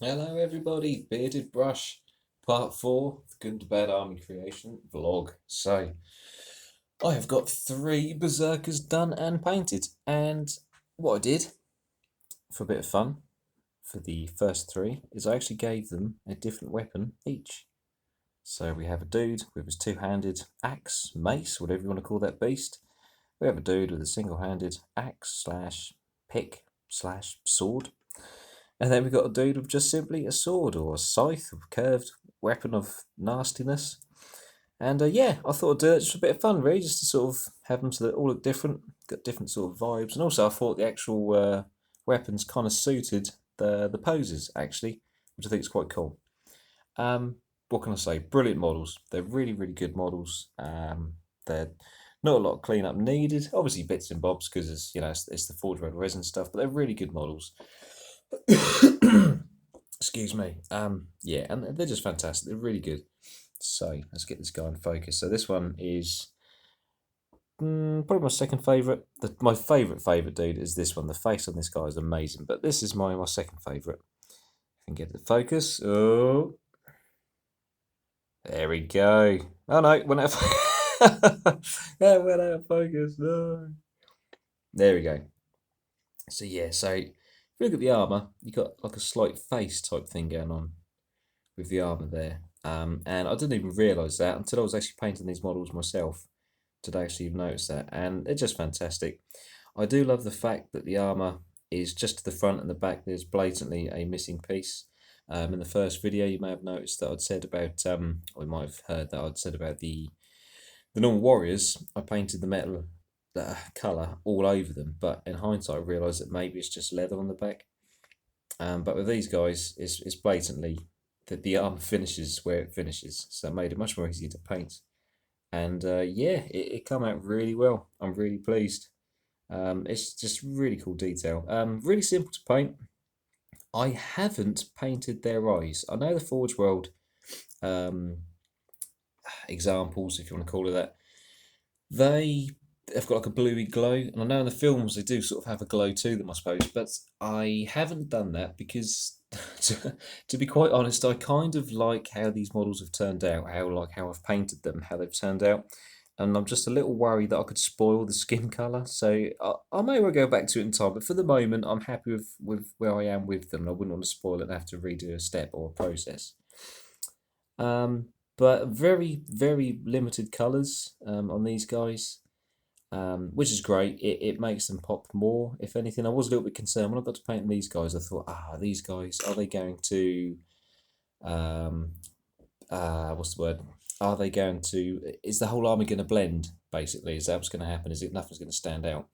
Hello everybody, Bearded Brush, part 4, the Gundabad Army Creation vlog. So, I have got 3 Berserkers done and painted, and what I did, for a bit of fun, for the first 3, is I actually gave them a different weapon each. So we have a dude with his two-handed axe, mace, whatever you want to call that beast. We have a dude with a single-handed axe slash pick slash sword. And then we've got a dude with just simply a sword or a scythe, a curved weapon of nastiness. And yeah, I thought I'd do it just for a bit of fun, really, just to sort of have them so that all look different, got different sort of vibes. And also, I thought the actual weapons kind of suited the poses, actually, which I think is quite cool. What can I say? Brilliant models. They're really, really good models. They're not a lot of cleanup needed. Obviously, bits and bobs because it's the Forge Red resin stuff, but they're really good models. Excuse me. Yeah, and they're just fantastic. They're really good. So let's get this guy in focus. So this one is probably my second favourite. My favourite dude is this one. The face on this guy is amazing, but this is my second favourite. Can get the focus. Oh, there we go. Oh no, went out. That went out of focus. No. There we go. So yeah, so if you look at the armour, you got like a slight face type thing going on with the armour there. And I didn't even realise that until I was actually painting these models myself. Did I actually even notice that? And they're just fantastic. I do love the fact that the armour is just to the front and the back. There's blatantly a missing piece. In the first video, you may have noticed that I'd said about, or you might have heard that I'd said about the normal warriors. I painted the metal colour all over them, but in hindsight, I realised that maybe it's just leather on the back. But with these guys, it's blatantly that the arm finishes where it finishes, so it made it much more easy to paint. And yeah, it come out really well. I'm really pleased. It's just really cool detail. Really simple to paint. I haven't painted their eyes. I know the Forge World um, examples, if you want to call it that, they have got like a bluey glow, and I know in the films they do sort of have a glow to them, I suppose. But I haven't done that because, to be quite honest, I kind of like how these models have turned out, how I've painted them, how they've turned out, and I'm just a little worried that I could spoil the skin color. So I may well go back to it in time, but for the moment, I'm happy with where I am with them. And I wouldn't want to spoil it and have to redo a step or a process. Um, but very, very limited colours on these guys, which is great. It makes them pop more, if anything. I was a little bit concerned when I got to painting these guys. I thought, these guys, are they going to, um, what's the word? Are they going to, is the whole army going to blend, basically? Is that what's going to happen? Is it nothing's going to stand out?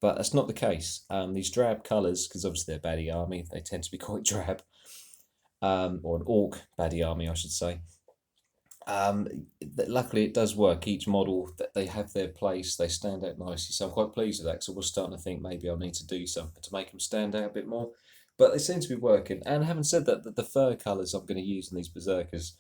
But that's not the case. These drab colours, because obviously they're baddie army, they tend to be quite drab, or an orc baddie army, I should say. Um, Luckily, it does work. Each model that they have their place, they stand out nicely. So I'm quite pleased with that. So we're starting to think maybe I'll need to do something to make them stand out a bit more. But they seem to be working. And having said that, the fur colours I'm going to use in these berserkers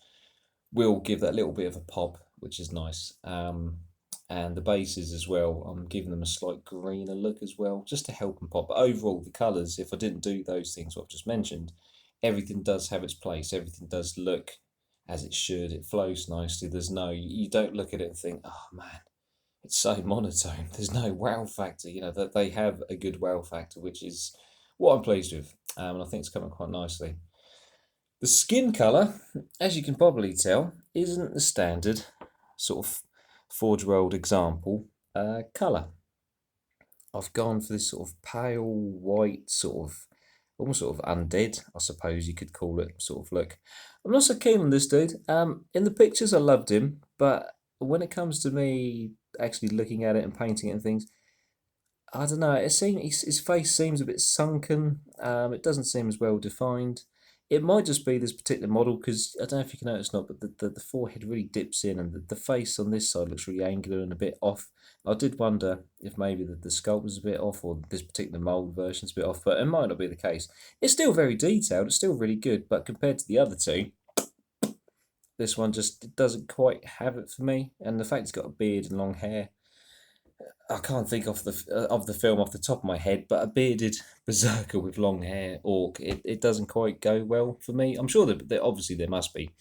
will give that little bit of a pop, which is nice. And the bases as well, I'm giving them a slight greener look as well, just to help them pop. But overall, the colours, if I didn't do those things what I've just mentioned, everything does have its place. Everything does look as it should. It flows nicely. There's no, you don't look at it and think, oh man, it's so monotone. There's no wow factor. You know that they have a good wow factor, which is what I'm pleased with, and I think it's coming quite nicely. The skin colour, as you can probably tell, isn't the standard sort of Forge World example colour. I've gone for this sort of pale white, sort of almost sort of undead, I suppose you could call it, sort of look. I'm not so keen on this dude. In the pictures, I loved him, but when it comes to me actually looking at it and painting it and things, I don't know. It seems his face seems a bit sunken. It doesn't seem as well defined. It might just be this particular model because I don't know if you can notice or not, but the forehead really dips in, and the face on this side looks really angular and a bit off. I did wonder if maybe the sculpt was a bit off, or this particular mold version's a bit off, but it might not be the case. It's still very detailed. It's still really good, but compared to the other two, this one just doesn't quite have it for me. And the fact it's got a beard and long hair, I can't think of the film off the top of my head, but a bearded berserker with long hair orc, it doesn't quite go well for me. I'm sure that obviously there must be,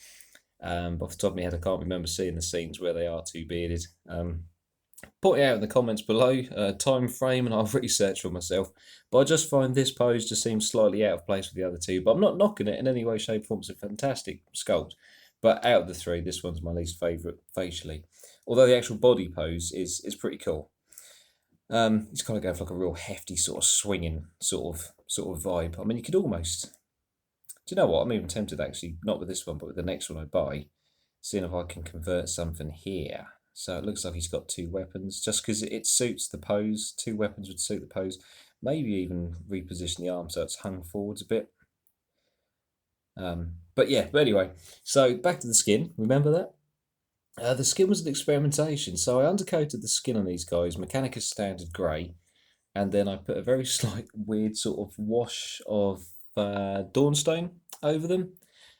but off the top of my head, I can't remember seeing the scenes where they are too bearded. Put it out in the comments below, time frame, and I'll research for myself. But I just find this pose just seems slightly out of place with the other two. But I'm not knocking it in any way, shape, or form. It's a fantastic sculpt. But out of the three, this one's my least favourite facially. Although the actual body pose is pretty cool. He's kind of going for like a real hefty sort of swinging sort of vibe. I mean, you could almost. Do you know what? I'm even tempted actually, not with this one, but with the next one I buy, seeing if I can convert something here. So it looks like he's got two weapons, just because it suits the pose. Two weapons would suit the pose. Maybe even reposition the arm so it's hung forwards a bit. But anyway, so back to the skin. Remember that? The skin was an experimentation. So I undercoated the skin on these guys, Mechanicus Standard Grey, and then I put a very slight weird sort of wash of Dawnstone over them.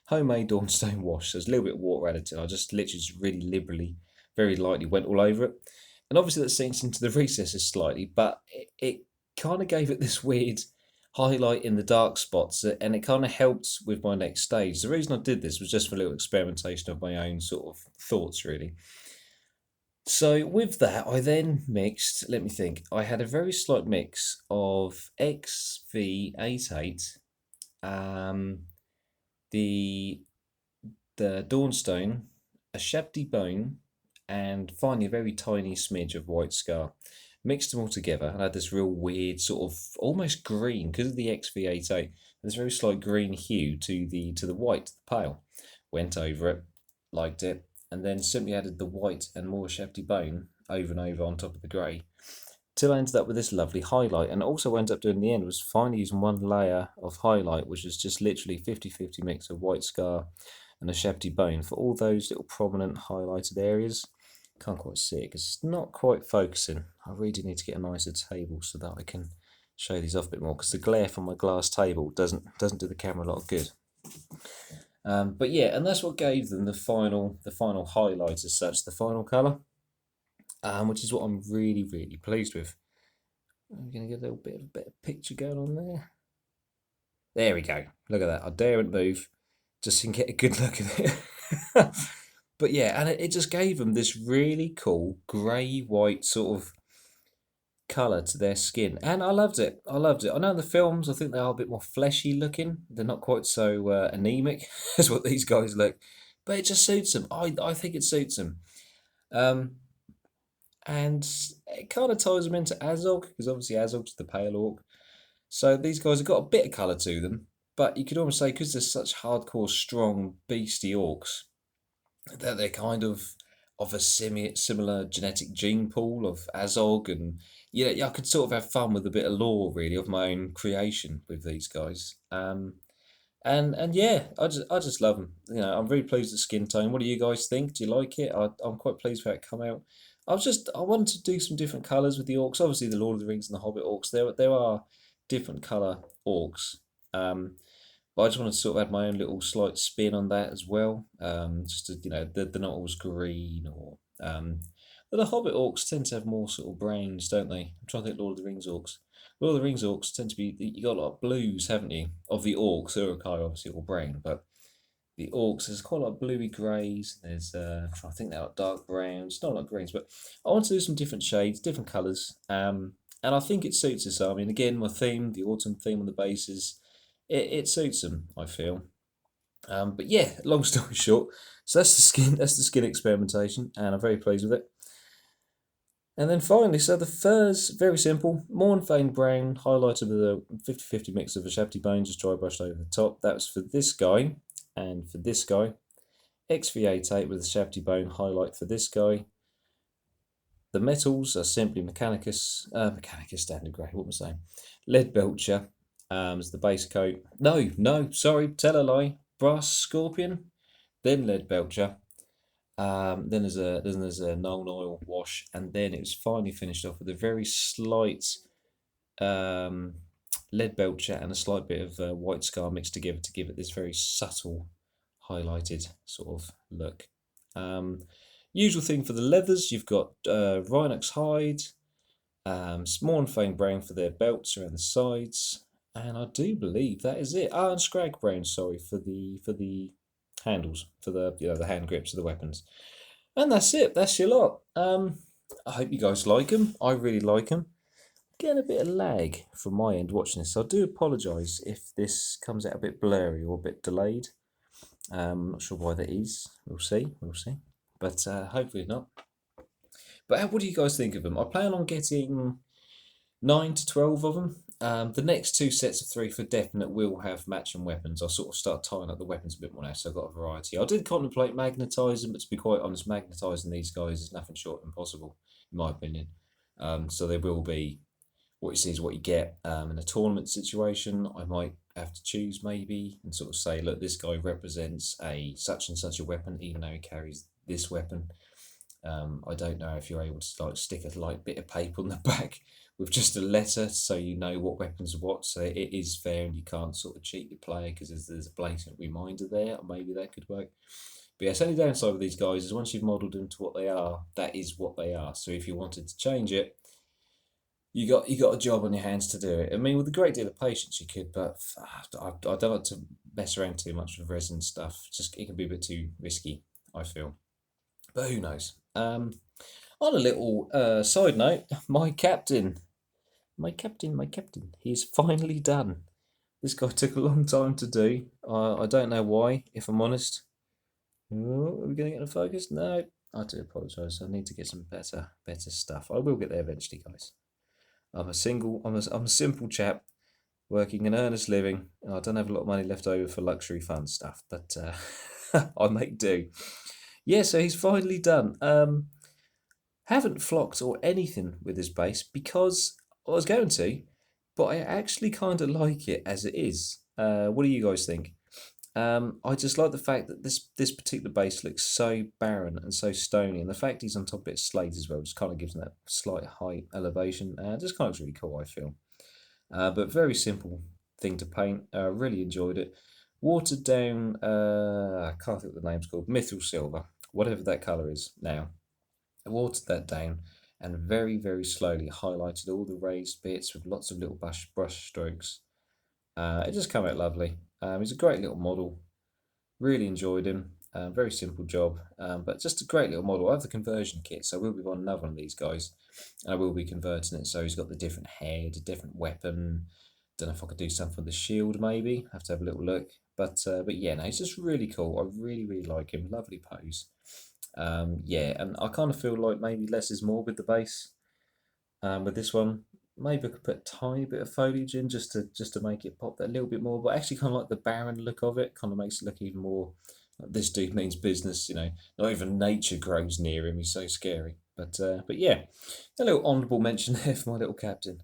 Homemade Dawnstone wash. So there's a little bit of water added to it. I just literally just really liberally, very lightly went all over it. And obviously that sinks into the recesses slightly, but it kind of gave it this weird highlight in the dark spots, and it kind of helped with my next stage. The reason I did this was just for a little experimentation of my own sort of thoughts, really. So with that, I then mixed, let me think, I had a very slight mix of XV88, the Dawnstone, a Shabty Bone, and finally a very tiny smidge of White Scar. Mixed them all together and had this real weird sort of almost green, because of the XV88, this very slight green hue to the white, the pale. Went over it, liked it, and then simply added the white and more Shabty Bone over and over on top of the grey, till I ended up with this lovely highlight. And also what I ended up doing in the end was finally using one layer of highlight, which is just literally 50-50 mix of White Scar and a Shabty Bone for all those little prominent highlighted areas. Can't quite see it because it's not quite focusing. I really do need to get a nicer table so that I can show these off a bit more, because the glare from my glass table doesn't do the camera a lot of good. But yeah, and that's what gave them the final highlight as such, the final colour, which is what I'm really pleased with. I'm going to get a little bit of a better picture going on there. There we go. Look at that. I daren't move just to get a good look at it. But yeah, and it just gave them this really cool grey-white sort of colour to their skin. And I loved it. I loved it. I know in the films, I think they are a bit more fleshy looking. They're not quite so anemic as what these guys look. But it just suits them. I think it suits them. And it kind of ties them into Azog, because obviously Azog's the pale orc. So these guys have got a bit of colour to them. But you could almost say, because they're such hardcore, strong, beastie orcs, that they're kind of a similar genetic gene pool of Azog, and I could sort of have fun with a bit of lore really of my own creation with these guys. And yeah, I just love them. I'm very pleased with the skin tone. What do you guys think? Do you like it? I'm quite pleased with how it come out. I wanted to do some different colours with the orcs. Obviously, the Lord of the Rings and the Hobbit orcs, there are different colour orcs. But I just wanted to sort of add my own little slight spin on that as well. Just to, they're not always green or. But the Hobbit orcs tend to have more sort of brains, don't they? I'm trying to think Lord of the Rings orcs. Lord of the Rings orcs tend to be, you got a lot of blues, haven't you? Of the orcs, Uruk-hai obviously all brain, but the orcs, there's quite a lot of bluey greys. There's, I think they're like dark browns, not like greens, but I want to do some different shades, different colours. And I think it suits us. I mean, again, my theme, the autumn theme on the bases, it suits them, I feel. But yeah, long story short, so that's the skin experimentation, and I'm very pleased with it. And then finally, so the furs, very simple, Mornfane brown, highlighted with a 50-50 mix of a Shabty Bone, just dry brushed over the top. That was for this guy, and for this guy. XV88 with a Shabty Bone highlight for this guy. The metals are simply Mechanicus Standard Grey, what was I saying? Leadbelcher as the base coat. No, sorry, tell a lie. Brass Scorpion, then Leadbelcher. Then there's a Nuln Oil wash, and then it was finally finished off with a very slight Leadbelcher and a slight bit of White Scar mixed together to give it this very subtle, highlighted sort of look. Usual thing for the leathers, you've got Rhinox hide, Small and faint brown for their belts around the sides, and I do believe that is it. And scrag brown, sorry, for the handles, for the the hand grips of the weapons. And that's it. That's your lot. I hope you guys like them. I really like them. Getting a bit of lag from my end watching this, so I do apologise if this comes out a bit blurry or a bit delayed. I'm not sure why that is. We'll see. We'll see. But hopefully not. But what do you guys think of them? I plan on getting 9 to 12 of them. The next two sets of 3 for definite will have matching weapons. I'll sort of start tying up the weapons a bit more now, so I've got a variety. I did contemplate magnetising, but to be quite honest, magnetising these guys is nothing short of impossible, in my opinion. So there will be what you see is what you get. In a tournament situation, I might have to choose maybe and sort of say, look, this guy represents a such and such a weapon, even though he carries this weapon. I don't know if you're able to like stick a light bit of paper on the back with just a letter so you know what weapons are what, so it is fair and you can't sort of cheat your player because there's a blatant reminder there, or maybe that could work. But yeah, it's only downside with these guys is once you've modelled them to what they are, that is what they are. So if you wanted to change it, you got a job on your hands to do it. I mean, with a great deal of patience you could, but I don't like to mess around too much with resin stuff. Just it can be a bit too risky, I feel. But who knows? On a little side note, my captain, he's finally done. This guy took a long time to do. I don't know why, if I'm honest. Oh, are we going to get in focus? No, I do apologise. I need to get some better stuff. I will get there eventually, guys. I'm a simple chap working an earnest living, and I don't have a lot of money left over for luxury fun stuff, but I make do. Yeah, so he's finally done. Haven't flocked or anything with his base because I was going to, but I actually kind of like it as it is. What do you guys think? I just like the fact that this particular base looks so barren and so stony, and the fact he's on top of it slate as well just kind of gives him that slight height elevation. Just kind of really cool, I feel. But very simple thing to paint. Really enjoyed it. Watered down, I can't think what the name's called, mithril silver, whatever that colour is now. I watered that down and very, very slowly highlighted all the raised bits with lots of little brush strokes. It just came out lovely. He's a great little model. Really enjoyed him. Very simple job, but just a great little model. I have the conversion kit, so we'll be on another one of these guys. I will be converting it, so he's got the different head, a different weapon. Don't know if I could do something with the shield, maybe. Have to have a little look. But yeah, no, he's just really cool. I really, really like him. Lovely pose. Yeah, and I kind of feel like maybe less is more with the base. With this one, maybe I could put a tiny bit of foliage in just to make it pop that a little bit more. But actually, kind of like the barren look of it, kind of makes it look even more. Like this dude means business, you know. Not even nature grows near him. He's so scary. But yeah, a little honourable mention there for my little captain.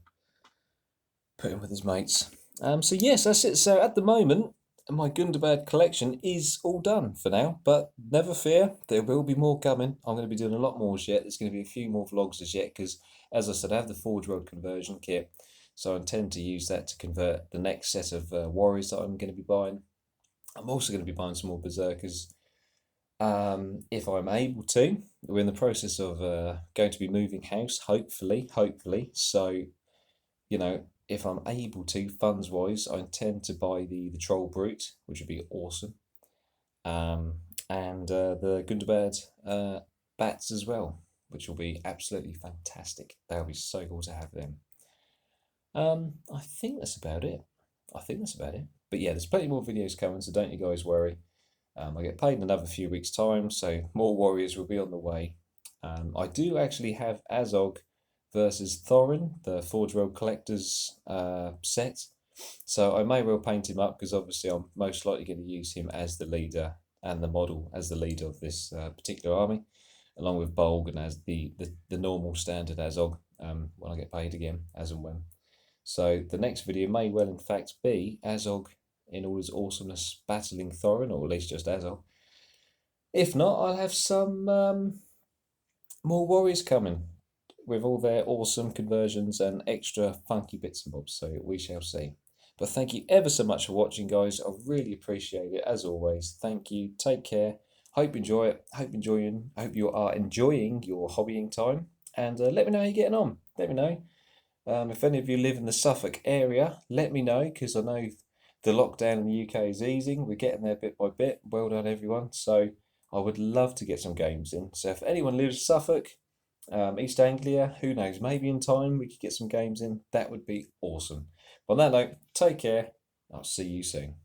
Put him with his mates. So yes, that's it. So at the moment, my Gundabad collection is all done for now, but never fear, there will be more coming. I'm going to be doing a lot more as yet. There's going to be a few more vlogs as yet because, as I said, I have the Forge World conversion kit, so I intend to use that to convert the next set of warriors that I'm going to be buying. I'm also going to be buying some more Beserkers if I'm able to. We're in the process of going to be moving house, hopefully. So, you know, if I'm able to, funds wise, I intend to buy the Troll Brute, which would be awesome, and the Gundabad bats as well, which will be absolutely fantastic. They'll be so cool to have them. I think that's about it. But yeah, there's plenty more videos coming, so don't you guys worry. I get paid in another few weeks' time, so more warriors will be on the way. I do actually have Azog versus Thorin, the Forge World Collector's set. So I may well paint him up because obviously I'm most likely going to use him as the leader and the model as the leader of this particular army, along with Bolg and as the normal standard Azog when I get paid again, as and when. So the next video may well in fact be Azog in all his awesomeness battling Thorin, or at least just Azog. If not, I'll have some more warriors coming with all their awesome conversions and extra funky bits and bobs, so we shall see. But thank you ever so much for watching, guys. I really appreciate it, as always. Thank you. Take care. Hope you enjoy it. Hope you are enjoying your hobbying time. And let me know how you're getting on. Let me know. If any of you live in the Suffolk area, let me know, because I know the lockdown in the UK is easing. We're getting there bit by bit. Well done, everyone. So I would love to get some games in. So if anyone lives in Suffolk, East Anglia, who knows, maybe in time we could get some games in. That would be awesome. On that note, take care. I'll see you soon.